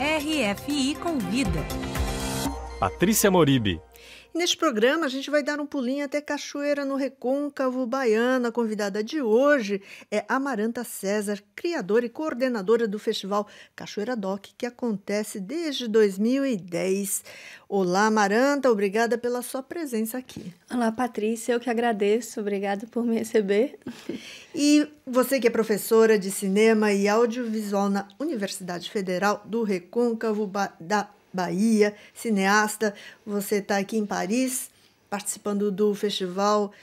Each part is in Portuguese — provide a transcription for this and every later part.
RFI Convida. Patrícia Moribe. Neste programa, a gente vai dar um pulinho até Cachoeira, no Recôncavo Baiano. A convidada de hoje é Amaranta César, criadora e coordenadora do festival Cachoeira Doc, que acontece desde 2010. Olá, Amaranta, obrigada pela sua presença aqui. Olá, Patrícia, eu que agradeço, obrigada por me receber. E você que é professora de cinema e audiovisual na Universidade Federal do Recôncavo da Bahia, cineasta, você está aqui em Paris, participando do festival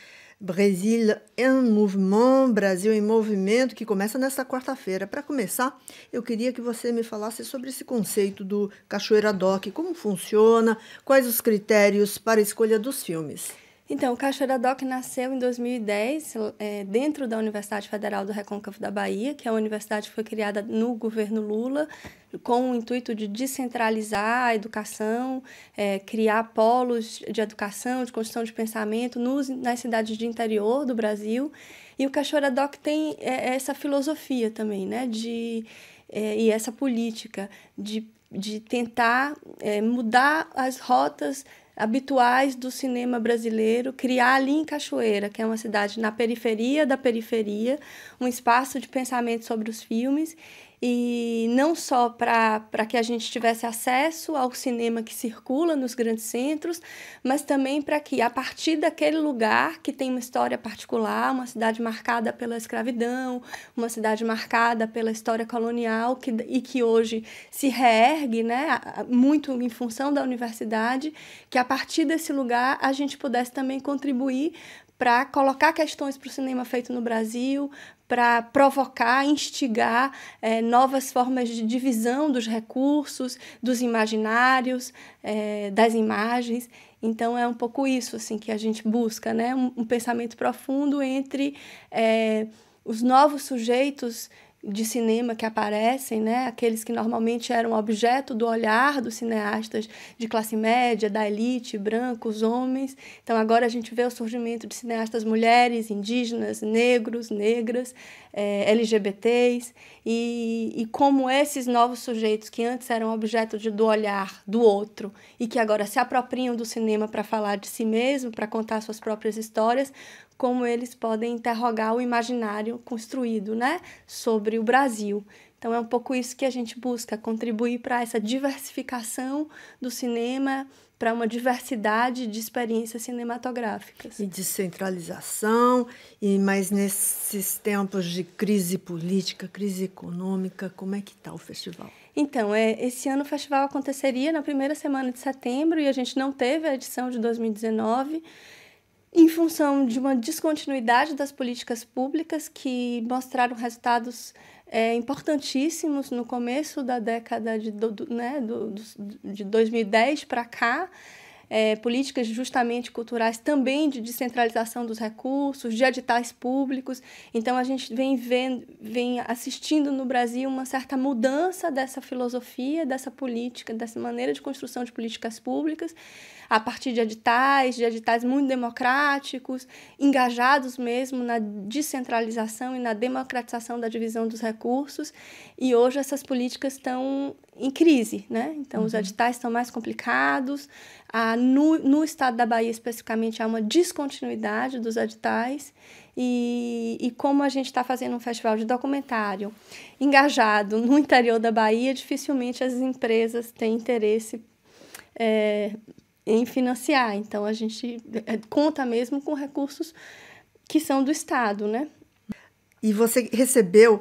Brasil en Mouvement, Brasil em Movimento, que começa nesta quarta-feira. Para começar, eu queria que você me falasse sobre esse conceito do Cachoeira Doc, como funciona, quais os critérios para a escolha dos filmes. Então, o Cachoeira Doc nasceu em 2010, dentro da Universidade Federal do Recôncavo da Bahia, que é uma universidade que foi criada no governo Lula, com o intuito de descentralizar a educação, criar polos de educação, de construção de pensamento nas cidades de interior do Brasil. E o Cachoeira Doc tem essa filosofia também, né, e essa política de tentar mudar as rotas habituais do cinema brasileiro, criar ali em Cachoeira, que é uma cidade na periferia da periferia, um espaço de pensamento sobre os filmes, e não só para que a gente tivesse acesso ao cinema que circula nos grandes centros, mas também para que, a partir daquele lugar que tem uma história particular, uma cidade marcada pela escravidão, uma cidade marcada pela história colonial, e que hoje se reergue, né, muito em função da universidade, que a partir desse lugar a gente pudesse também contribuir para colocar questões para o cinema feito no Brasil, para provocar, instigar novas formas de divisão dos recursos, dos imaginários, das imagens. Então, é um pouco isso assim, que a gente busca, né? Um pensamento profundo entre os novos sujeitos de cinema que aparecem, né? Aqueles que normalmente eram objeto do olhar dos cineastas de classe média, da elite, brancos, homens. Então, agora a gente vê o surgimento de cineastas mulheres, indígenas, negros, negras, LGBTs, e como esses novos sujeitos que antes eram objeto do olhar do outro e que agora se apropriam do cinema para falar de si mesmo, para contar suas próprias histórias, como eles podem interrogar o imaginário construído, né, sobre o Brasil. Então, é um pouco isso que a gente busca, contribuir para essa diversificação do cinema, para uma diversidade de experiências cinematográficas. E descentralização, mas nesses tempos de crise política, crise econômica, como é que está o festival? Então, esse ano o festival aconteceria na primeira semana de setembro e a gente não teve a edição de 2019, em função de uma descontinuidade das políticas públicas que mostraram resultados importantíssimos no começo da década de 2010 para cá, políticas justamente culturais também de descentralização dos recursos, de editais públicos. Então, a gente vem assistindo no Brasil uma certa mudança dessa filosofia, dessa política, dessa maneira de construção de políticas públicas, a partir de editais muito democráticos, engajados mesmo na descentralização e na democratização da divisão dos recursos. E hoje essas políticas estão em crise, né? Então, os editais estão mais complicados. No estado da Bahia, especificamente, há uma descontinuidade dos editais. E como a gente está fazendo um festival de documentário engajado no interior da Bahia, dificilmente as empresas têm interesse em financiar. Então, a gente conta mesmo com recursos que são do Estado, né? E você recebeu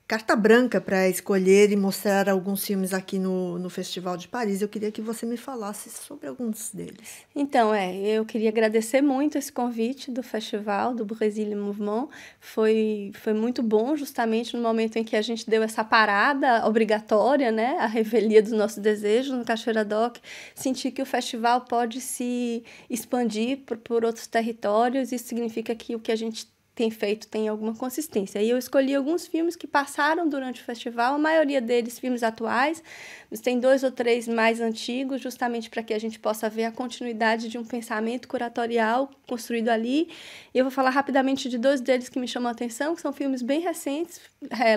carta branca para escolher e mostrar alguns filmes aqui no Festival de Paris. Eu queria que você me falasse sobre alguns deles. Então, eu queria agradecer muito esse convite do festival, do Brasil em Mouvement. Foi muito bom, justamente no momento em que a gente deu essa parada obrigatória, né, a revelia dos nossos desejos no Cachoeira Doc, sentir que o festival pode se expandir por outros territórios. Isso significa que o que a gente tem feito tem alguma consistência. E eu escolhi alguns filmes que passaram durante o festival, a maioria deles filmes atuais, mas tem 2 ou 3 mais antigos, justamente para que a gente possa ver a continuidade de um pensamento curatorial construído ali. E eu vou falar rapidamente de 2 deles que me chamam a atenção, que são filmes bem recentes,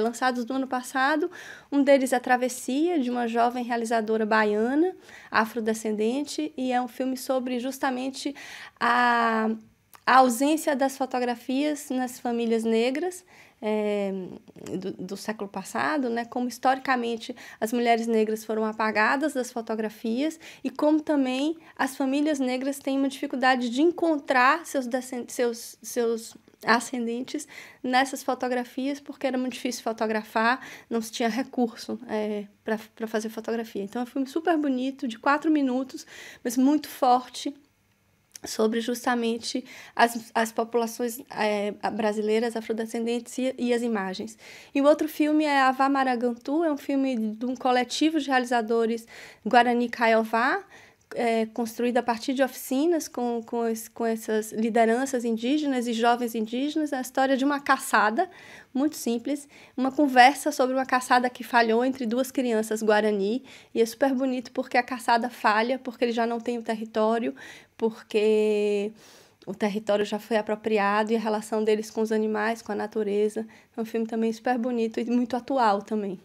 lançados no ano passado. Um deles é Travessia, de uma jovem realizadora baiana, afrodescendente, e é um filme sobre justamente a ausência das fotografias nas famílias negras do século passado, né? Como historicamente as mulheres negras foram apagadas das fotografias e como também as famílias negras têm uma dificuldade de encontrar seus ascendentes nessas fotografias, porque era muito difícil fotografar, não se tinha recurso para fazer fotografia. Então é um filme super bonito, de 4 minutos, mas muito forte, sobre justamente as populações brasileiras, afrodescendentes e as imagens. E o outro filme é Avá Maragantu, é um filme de um coletivo de realizadores Guarani Kaiowá, construído a partir de oficinas com essas lideranças indígenas e jovens indígenas, a história de uma caçada, muito simples, uma conversa sobre uma caçada que falhou entre 2 crianças Guarani, e é super bonito porque a caçada falha, porque ele já não tem o território, porque o território já foi apropriado e a relação deles com os animais, com a natureza. É um filme também super bonito e muito atual também.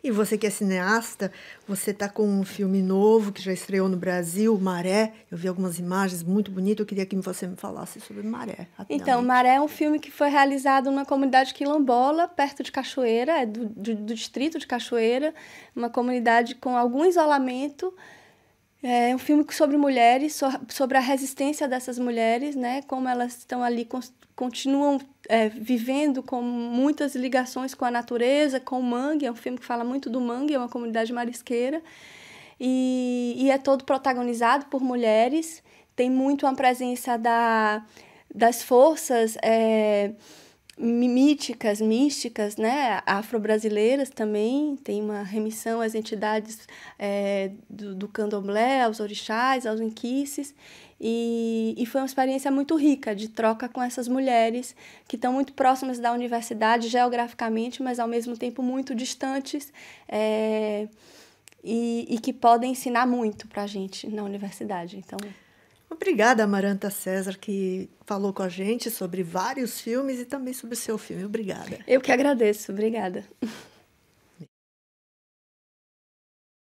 E você que é cineasta, você está com um filme novo que já estreou no Brasil, Maré. Eu vi algumas imagens muito bonitas, eu queria que você me falasse sobre Maré. Então, Maré é um filme que foi realizado numa comunidade quilombola, perto de Cachoeira, do distrito de Cachoeira, uma comunidade com algum isolamento. É um filme sobre mulheres, sobre a resistência dessas mulheres, né? Como elas estão ali, continuam vivendo com muitas ligações com a natureza, com o mangue. É um filme que fala muito do mangue, é uma comunidade marisqueira. E é todo protagonizado por mulheres. Tem muito a presença das forças místicas, né, afro-brasileiras também. Tem uma remissão às entidades do candomblé, aos orixás, aos inquices, e foi uma experiência muito rica de troca com essas mulheres que estão muito próximas da universidade geograficamente, mas ao mesmo tempo muito distantes, e que podem ensinar muito para a gente na universidade. Então, obrigada, Amaranta César, que falou com a gente sobre vários filmes e também sobre o seu filme. Obrigada. Eu que agradeço. Obrigada.